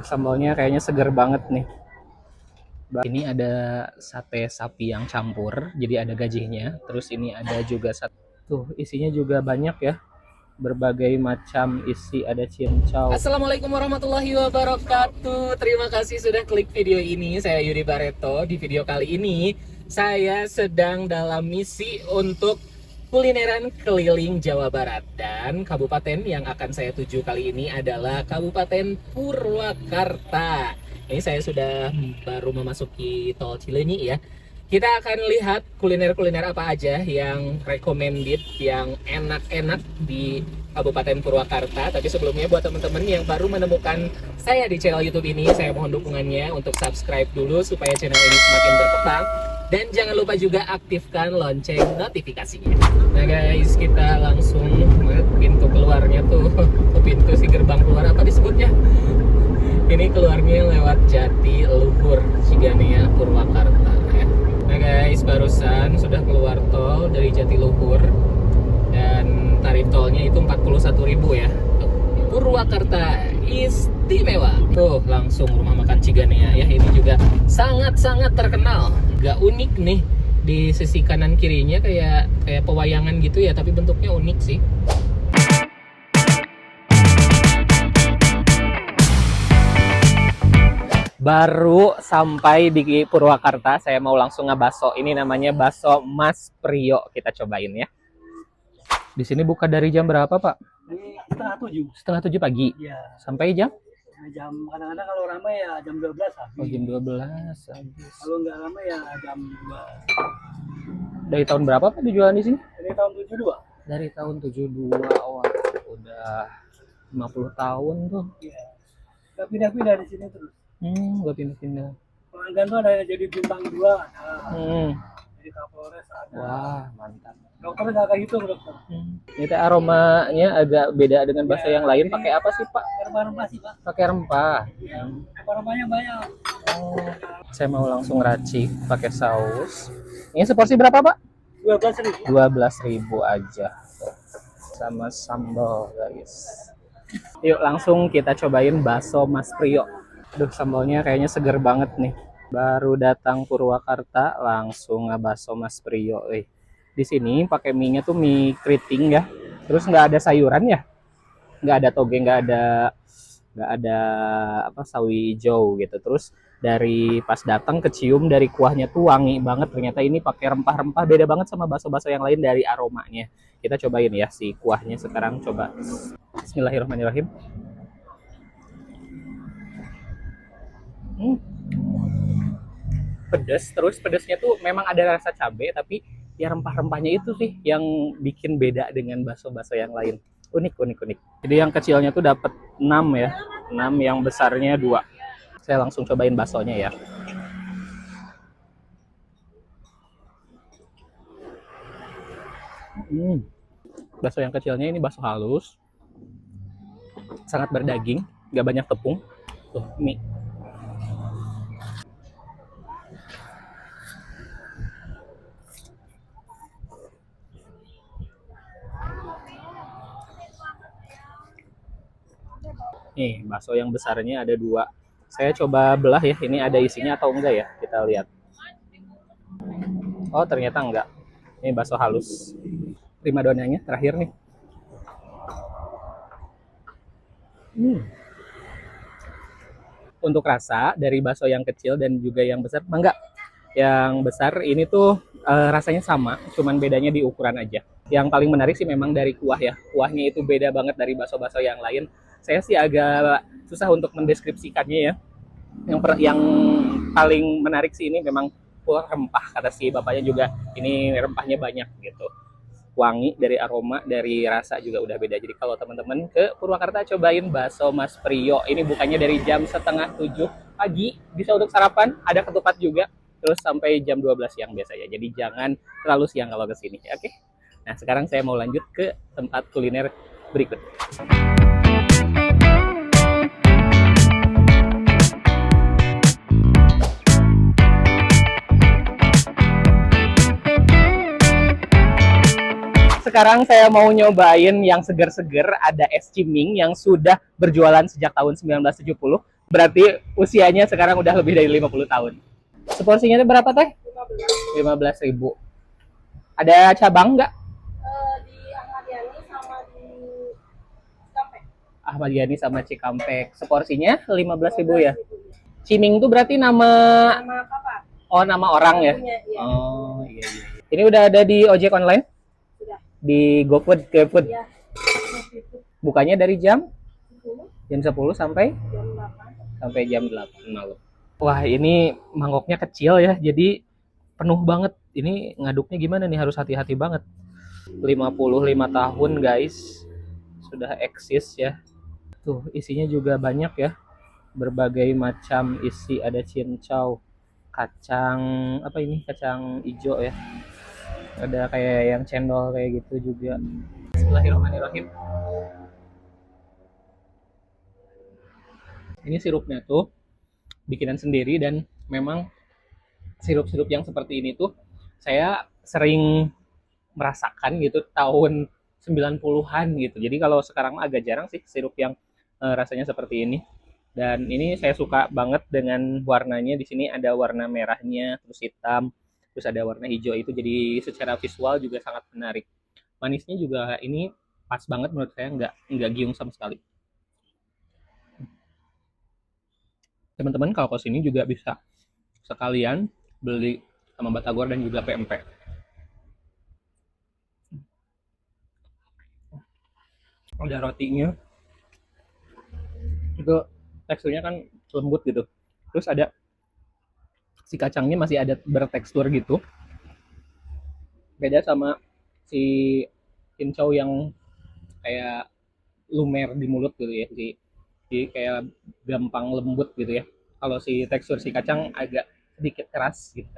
Sambalnya kayaknya seger banget nih. Ini ada sate sapi yang campur, jadi ada gajinya. Terus ini ada juga satu, tuh isinya juga banyak ya. Berbagai macam isi, ada cincau. Assalamualaikum warahmatullahi wabarakatuh. Terima kasih sudah klik video ini. Saya Yuri Bareto. Di video kali ini saya sedang dalam misi untuk kulineran keliling Jawa Barat, dan kabupaten yang akan saya tuju kali ini adalah Kabupaten Purwakarta. Ini saya sudah baru memasuki tol Cileunyi ya. Kita akan lihat kuliner-kuliner apa aja yang recommended, yang enak-enak di Kabupaten Purwakarta. Tapi sebelumnya buat teman-teman yang baru menemukan saya di channel YouTube ini, saya mohon dukungannya untuk subscribe dulu supaya channel ini semakin berkembang. Dan jangan lupa juga aktifkan lonceng notifikasinya. Nah guys, kita langsung pintu keluarnya tuh, pintu si gerbang keluar apa disebutnya? Ini keluarnya lewat Jatiluhur, Ciganea, Purwakarta ya. Nah guys, barusan sudah keluar tol dari Jatiluhur dan tarif tolnya itu 41.000 ya. Purwakarta istimewa. Tuh langsung rumah makan Ciganea ya. Ini juga sangat-sangat terkenal. Gak unik nih, di sisi kanan kirinya kayak pewayangan gitu ya, tapi bentuknya unik sih. Baru sampai di Purwakarta, saya mau langsung ngebaso. Ini namanya baso Mas Prio. Kita cobain ya. Di sini buka dari jam berapa, Pak? Setengah 7. Setengah 7 pagi. Iya. Sampai jam? Jam kadang-kadang kalau ramai ya jam 12 habis. Oh, jam 12 habis. Kalau nggak ramai ya jam 2. Dari tahun berapa Pak dijualan di sini? Dari tahun 72. Dari tahun 72. Oh, udah 50 tahun tuh. Iya. Nggak pindah-pindah di sini terus. Gak pindah-pindah. Pelanggan tuh ada yang jadi bintang 2, ada. Jadi Kapolres ada. Wah, mantap. Dokter nggak kayak gitu, dokter. Ini teh aromanya agak beda dengan bakso yang lain. Pakai apa sih Pak? Rempah-rempah sih, Pak. Pakai rempah. Iya. Rempah-rempahnya banyak. Oh, saya mau langsung racik pakai saus. Ini seporsi berapa Pak? 12.000. 12.000 aja. Sama sambal guys. Yuk langsung kita cobain bakso Mas Prio. Aduh, sambalnya kayaknya seger banget nih. Baru datang Purwakarta langsung ngebaso Mas Prio. Di sini pakai mie-nya tuh mie keriting ya. Terus nggak ada sayuran ya. Nggak ada toge, nggak ada apa sawi hijau gitu. Terus dari pas datang kecium dari kuahnya tuh wangi banget. Ternyata ini pakai rempah-rempah, beda banget sama bakso-bakso yang lain dari aromanya. Kita cobain ya si kuahnya sekarang, coba. Bismillahirrahmanirrahim. Pedas, terus pedasnya tuh memang ada rasa cabai, tapi ya rempah-rempahnya itu sih yang bikin beda dengan bakso-bakso yang lain. Unik. Jadi yang kecilnya tuh dapat 6 ya, 6, yang besarnya 2. Saya langsung cobain baksonya ya. Bakso yang kecilnya ini bakso halus, sangat berdaging, gak banyak tepung. Tuh mie. Nih, bakso yang besarnya ada 2. Saya coba belah ya, ini ada isinya atau enggak ya, kita lihat. Oh, ternyata enggak. Ini bakso halus. Primadonanya terakhir nih. Untuk rasa dari bakso yang kecil dan juga yang besar, enggak. Yang besar ini tuh rasanya sama, cuman bedanya di ukuran aja. Yang paling menarik sih memang dari kuah ya. Kuahnya itu beda banget dari bakso-bakso yang lain. Saya sih agak susah untuk mendeskripsikannya ya. Yang paling menarik sih ini memang kuah rempah, kata si bapaknya juga. Ini rempahnya banyak gitu. Wangi dari aroma, dari rasa juga udah beda. Jadi kalau teman-teman ke Purwakarta, cobain bakso Mas Prio. Ini bukannya dari jam setengah 7 pagi, bisa untuk sarapan, ada ketupat juga. Terus sampai jam 12 siang biasanya. Jadi jangan terlalu siang kalau kesini, oke? Nah sekarang saya mau lanjut ke tempat kuliner berikut. Sekarang saya mau nyobain yang seger-seger. Ada es ciming yang sudah berjualan sejak tahun 1970. Berarti usianya sekarang udah lebih dari 50 tahun. Seporsinya itu berapa teh? 15.000. Ada cabang nggak? Di Ahmad Yani sama di Cikampek. Ahmad Yani sama Cikampek. Seporsinya 15.000 ya. Ciming itu berarti nama Nama apa? oh nama orang ya? Iya. Oh iya iya. Ini udah ada di ojek online? Sudah. Di GoFood, GoFood. Iya. Bukanya dari jam 10, 10 sampai jam 8. jam 8 malam. Wah, ini mangkoknya kecil ya. Jadi penuh banget. Ini ngaduknya gimana nih? Harus hati-hati banget. 55 tahun, guys. Sudah eksis ya. Tuh, isinya juga banyak ya. Berbagai macam isi, ada cincau, kacang apa ini? Kacang hijau ya. Ada kayak yang cendol kayak gitu juga. Bismillahirrahmanirrahim. Ini sirupnya tuh bikinan sendiri dan memang sirup-sirup yang seperti ini tuh saya sering merasakan gitu tahun 90-an gitu. Jadi kalau sekarang agak jarang sih sirup yang rasanya seperti ini. Dan ini saya suka banget dengan warnanya. Di sini ada warna merahnya, terus hitam, terus ada warna hijau itu jadi secara visual juga sangat menarik. Manisnya juga ini pas banget menurut saya, nggak giung sama sekali. Teman-teman kalau ke sini juga bisa sekalian beli sama batagor dan juga PMP. Ada rotinya, itu teksturnya kan lembut gitu. Terus ada si kacangnya masih ada bertekstur gitu. Beda sama si cincau yang kayak lumer di mulut gitu ya. Jadi kayak gampang lembut gitu ya. Kalau si tekstur si kacang agak sedikit keras gitu.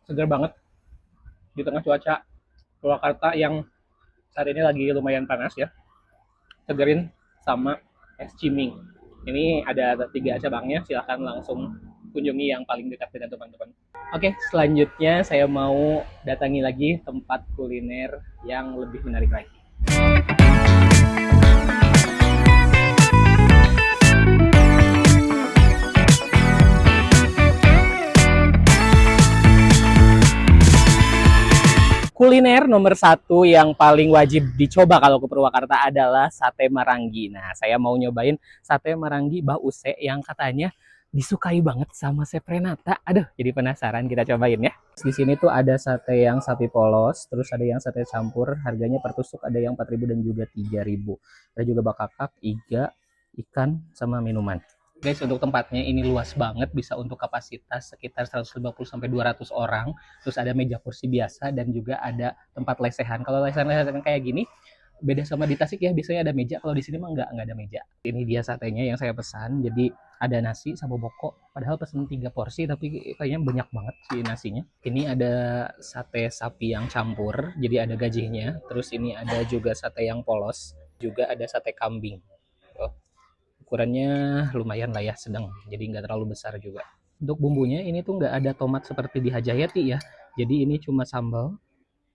Segar banget di tengah cuaca Purwakarta yang saat ini lagi lumayan panas ya. Segerin sama es ciming. Ini ada 3 cabangnya, silahkan langsung kunjungi yang paling dekat dengan teman-teman. Oke, selanjutnya saya mau datangi lagi tempat kuliner yang lebih menarik lagi. Kuliner nomor 1 yang paling wajib dicoba kalau ke Purwakarta adalah sate Maranggi. Nah, saya mau nyobain sate Maranggi Mbah Use yang katanya disukai banget sama Chef Renata. Aduh, jadi penasaran, kita cobain ya. Di sini tuh ada sate yang sapi polos, terus ada yang sate campur, harganya per tusuk ada yang 4.000 dan juga 3.000. Ada juga bakakak, iga, ikan, sama minuman. Guys, untuk tempatnya ini luas banget, bisa untuk kapasitas sekitar 150 sampai 200 orang. Terus ada meja kursi biasa dan juga ada tempat lesehan. Kalau lesehan-lesehan kayak gini beda sama di Tasik ya, biasanya ada meja. Kalau di sini mah nggak ada meja. Ini dia satenya yang saya pesan. Jadi ada nasi sama boko. Padahal pesen 3 porsi tapi kayaknya banyak banget sih nasinya. Ini ada sate sapi yang campur, jadi ada gajinya. Terus ini ada juga sate yang polos, juga ada sate kambing. Oh, ukurannya lumayan lah ya, sedang, jadi nggak terlalu besar juga. Untuk bumbunya ini tuh nggak ada tomat seperti di Hajayati ya, jadi ini cuma sambal,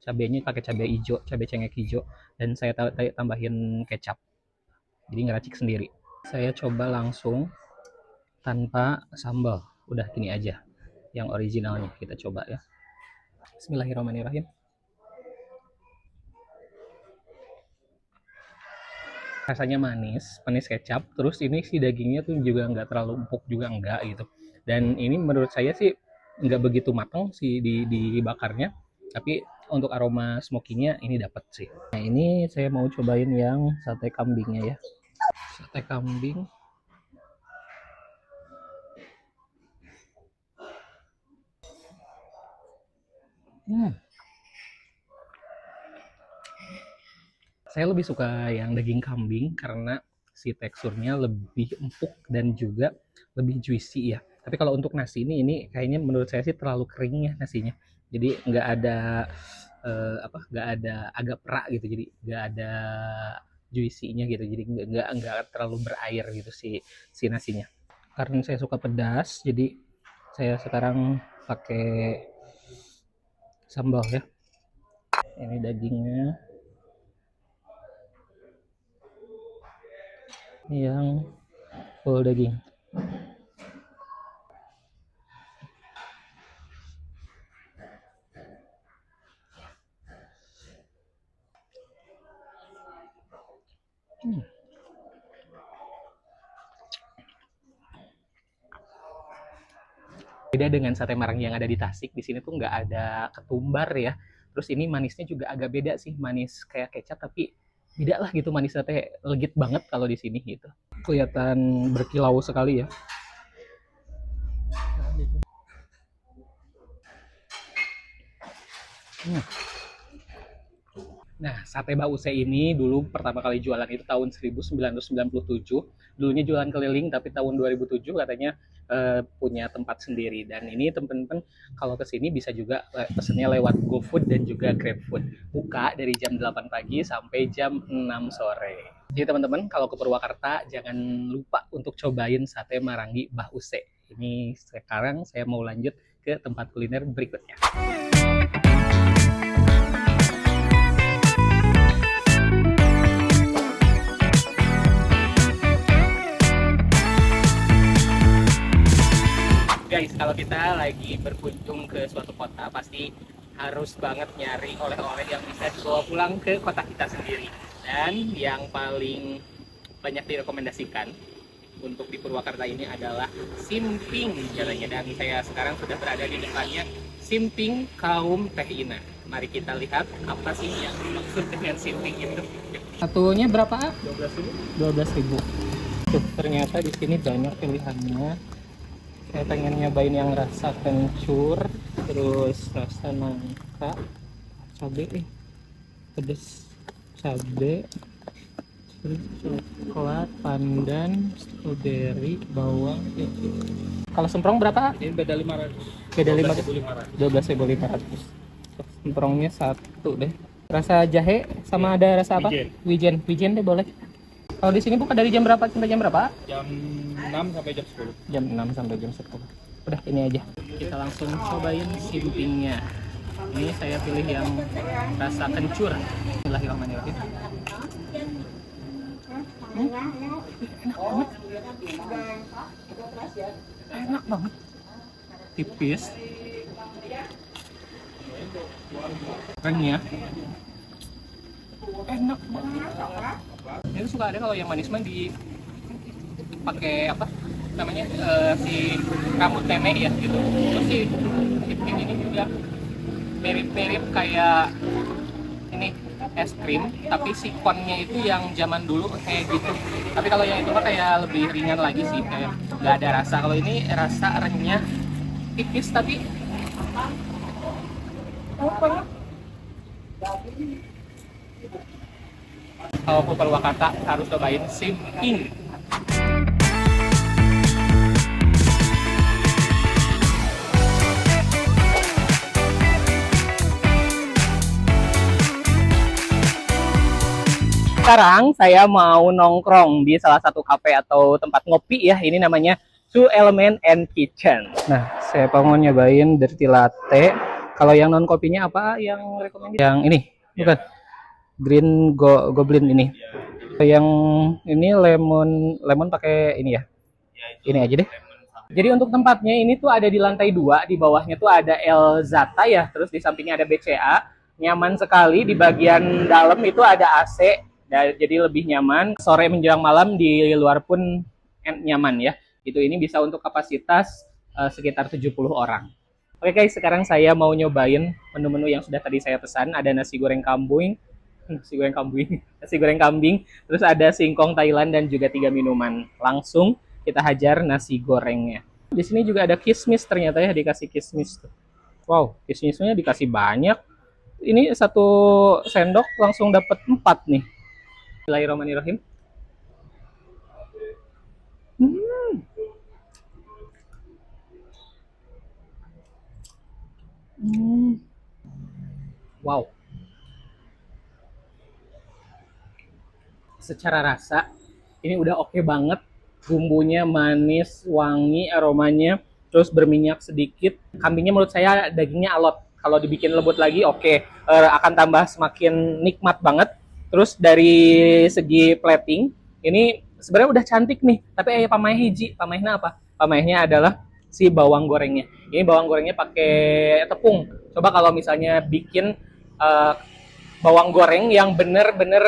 cabenya pakai cabai hijau, cabai cengkeh hijau, dan saya tambahin kecap, jadi ngeracik sendiri. Saya coba langsung tanpa sambal, udah gini aja yang originalnya, kita coba ya. Bismillahirrahmanirrahim. Rasanya manis, manis kecap, terus ini si dagingnya tuh juga nggak terlalu empuk juga enggak gitu. Dan ini menurut saya sih nggak begitu matang sih dibakarnya, tapi untuk aroma smokinya ini dapat sih. Nah ini saya mau cobain yang sate kambingnya ya. Sate kambing. Saya lebih suka yang daging kambing karena si teksturnya lebih empuk dan juga lebih juicy ya. Tapi kalau untuk nasi ini kayaknya menurut saya sih terlalu kering ya nasinya. Jadi nggak ada nggak ada agak perak gitu. Jadi nggak ada juicy-nya gitu. Jadi nggak terlalu berair gitu si nasinya. Karena saya suka pedas, jadi saya sekarang pakai sambal ya. Ini dagingnya. yang full daging. Beda dengan sate Marang yang ada di Tasik, di sini tuh nggak ada ketumbar ya. Terus ini manisnya juga agak beda sih, manis kayak kecap tapi beda lah gitu manisnya teh legit banget kalau di sini gitu. Kelihatan berkilau sekali ya. Nah, sate Bause ini dulu pertama kali jualan itu tahun 1997. Dulunya jualan keliling, tapi tahun 2007 katanya punya tempat sendiri. Dan ini teman-teman kalau ke sini bisa juga pesennya lewat GoFood dan juga GrabFood. Buka dari jam 8 pagi sampai jam 6 sore. Jadi teman-teman kalau ke Purwakarta jangan lupa untuk cobain sate Marangi Bause. Ini sekarang saya mau lanjut ke tempat kuliner berikutnya. Guys, kalau kita lagi berkunjung ke suatu kota, pasti harus banget nyari oleh-oleh yang bisa dibawa pulang ke kota kita sendiri. Dan yang paling banyak direkomendasikan untuk di Purwakarta ini adalah Simping katanya. Dan saya sekarang sudah berada di depannya Simping Kaum Teh Ina. Mari kita lihat apa sih yang dimaksud dengan Simping itu. Satunya berapa? 12.000. Tuh, ternyata di sini banyak pilihannya. Saya pengen nyobain yang rasa kencur, terus rasa nangka, cabe, pedes cabe, terus coklat, pandan, stroberi, bawang, keju. Kalau semprong berapa? Ini beda 500. Beda 12.500. 12.500. Semprongnya satu deh. Rasa jahe sama ada rasa apa? Wijen deh boleh. Kalau di sini buka dari jam berapa sampai jam berapa? Jam 6 sampai jam 10. Jam 6 sampai jam 10. Udah ini aja. Kita langsung cobain simpingnya. Ini saya pilih yang rasa kencur. Bismillahirrahmanirrahim. Enak banget. Tipis. Renyah. Enak banget. Itu suka ada kalau yang manis mah dipakai apa namanya si rambut nenek ya gitu. Terus si simping ini juga mirip-mirip kayak ini es krim, tapi si konnya itu yang zaman dulu kayak gitu. Tapi kalau yang itu mah kayak lebih ringan lagi sih, kayak nggak ada rasa. Kalau ini rasa renyah, tipis tapi kalau ke Purwakarta harus cobain Simping. Sekarang saya mau nongkrong di salah satu kafe atau tempat ngopi ya. Ini namanya Two Element and Kitchen. Nah, saya mau nyobain dirty latte. Kalau yang non kopinya apa yang rekomendasi? Yang ini, bukan? Green Goblin ini. Yang ini lemon pakai ini ya. Ini aja deh. Jadi untuk tempatnya ini tuh ada di lantai 2, di bawahnya tuh ada El Zata ya, terus di sampingnya ada BCA. Nyaman sekali, di bagian dalam itu ada AC. Jadi lebih nyaman. Sore menjelang malam di luar pun nyaman ya. Ini bisa untuk kapasitas sekitar 70 orang. Oke guys, sekarang saya mau nyobain menu-menu yang sudah tadi saya pesan. Ada nasi goreng kambing, nasi goreng kambing, terus ada singkong Thailand dan juga 3 minuman. Langsung kita hajar nasi gorengnya. Di sini juga ada kismis ternyata ya, dikasih kismis tuh. Wow, kismisnya dikasih banyak. Ini 1 sendok langsung dapat 4 nih. Bismillahirrahmanirrahim. Wow. Secara rasa ini udah oke banget. Bumbunya manis, wangi, aromanya, terus berminyak sedikit. Kambingnya menurut saya dagingnya alot. Kalau dibikin lembut lagi oke. Akan tambah semakin nikmat banget. Terus dari segi plating, ini sebenarnya udah cantik nih, tapi aya pamaeh hiji. Pamaehna apa? Pamaehnya adalah si bawang gorengnya. Ini bawang gorengnya pakai tepung. Coba kalau misalnya bikin eh, bawang goreng yang bener-bener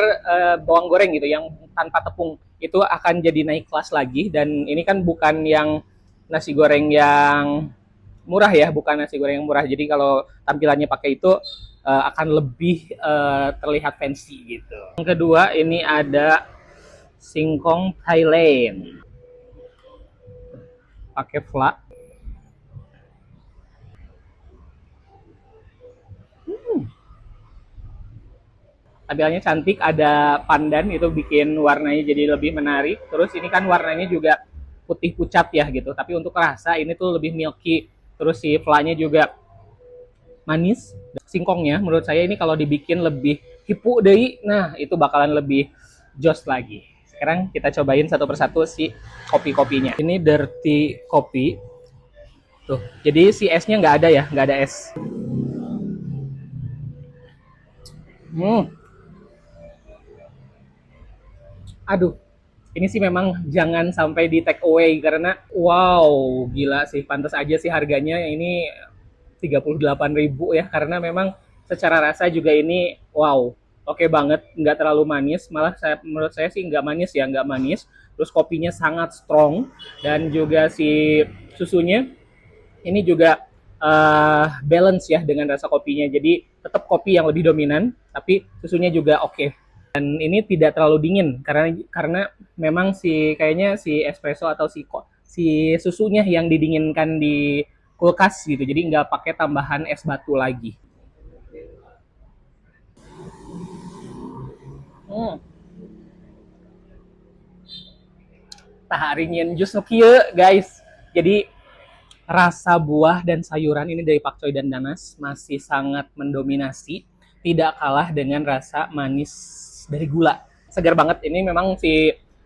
bawang goreng gitu, yang tanpa tepung, itu akan jadi naik kelas lagi. Dan ini kan bukan yang nasi goreng yang murah ya, bukan nasi goreng yang murah. Jadi kalau tampilannya pakai itu akan lebih terlihat fancy gitu. Yang kedua ini ada singkong Thailand. Pakai fla. Tampilannya cantik, ada pandan itu bikin warnanya jadi lebih menarik. Terus ini kan warnanya juga putih pucat ya gitu. Tapi untuk rasa ini tuh lebih milky. Terus si flanya juga manis. Singkongnya menurut saya ini kalau dibikin lebih hipu deh, nah itu bakalan lebih jos lagi. Sekarang kita cobain satu persatu si kopi-kopinya. Ini dirty kopi. Tuh, jadi si esnya nggak ada ya, nggak ada es. Aduh, ini sih memang jangan sampai di take away karena wow, gila sih, pantas aja sih harganya ini 38.000 ya, karena memang secara rasa juga ini wow, oke banget, nggak terlalu manis, malah menurut saya sih nggak manis ya, nggak manis. Terus kopinya sangat strong dan juga si susunya ini juga balance ya dengan rasa kopinya. Jadi tetap kopi yang lebih dominan, tapi susunya juga oke. Dan ini tidak terlalu dingin karena memang kayaknya si espresso atau si susunya yang didinginkan di kulkas gitu. Jadi nggak pakai tambahan es batu lagi. Taharingin jus nu kieu, guys. Jadi rasa buah dan sayuran ini dari pakcoy dan nanas masih sangat mendominasi, tidak kalah dengan rasa manis dari gula. Segar banget, ini memang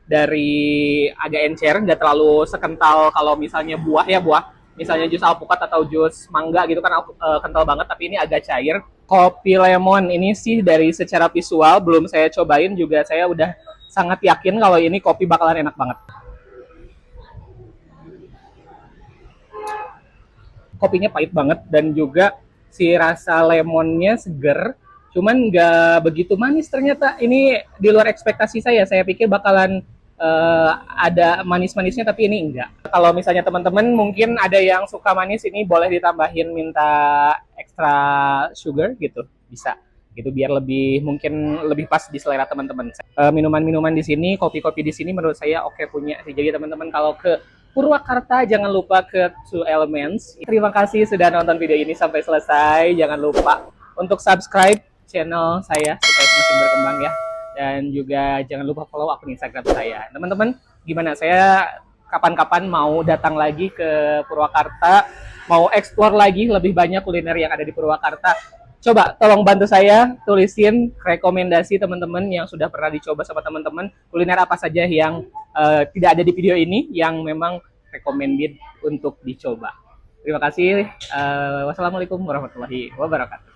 dari agak encer, nggak terlalu sekental kalau misalnya buah ya, misalnya jus alpukat atau jus mangga gitu kan kental banget, tapi ini agak cair. Kopi lemon ini sih dari secara visual belum saya cobain juga, saya udah sangat yakin kalau ini kopi bakalan enak banget. Kopinya pahit banget dan juga si rasa lemonnya seger, cuman nggak begitu manis ternyata. Ini di luar ekspektasi saya pikir bakalan ada manis-manisnya, tapi ini enggak. Kalau misalnya teman-teman mungkin ada yang suka manis, ini boleh ditambahin minta extra sugar gitu, bisa gitu biar mungkin lebih pas di selera teman-teman. Minuman-minuman di sini, kopi-kopi di sini menurut saya oke punya sih. Jadi teman-teman kalau ke Purwakarta jangan lupa ke Two Elements. Terima kasih sudah nonton video ini sampai selesai. Jangan lupa untuk subscribe channel saya supaya semakin berkembang ya. Dan juga jangan lupa follow akun Instagram saya. Teman-teman, gimana? Saya kapan-kapan mau datang lagi ke Purwakarta, mau explore lagi lebih banyak kuliner yang ada di Purwakarta. Coba tolong bantu saya tulisin rekomendasi teman-teman yang sudah pernah dicoba sama teman-teman, kuliner apa saja yang tidak ada di video ini yang memang recommended untuk dicoba. Terima kasih. Wassalamualaikum warahmatullahi wabarakatuh.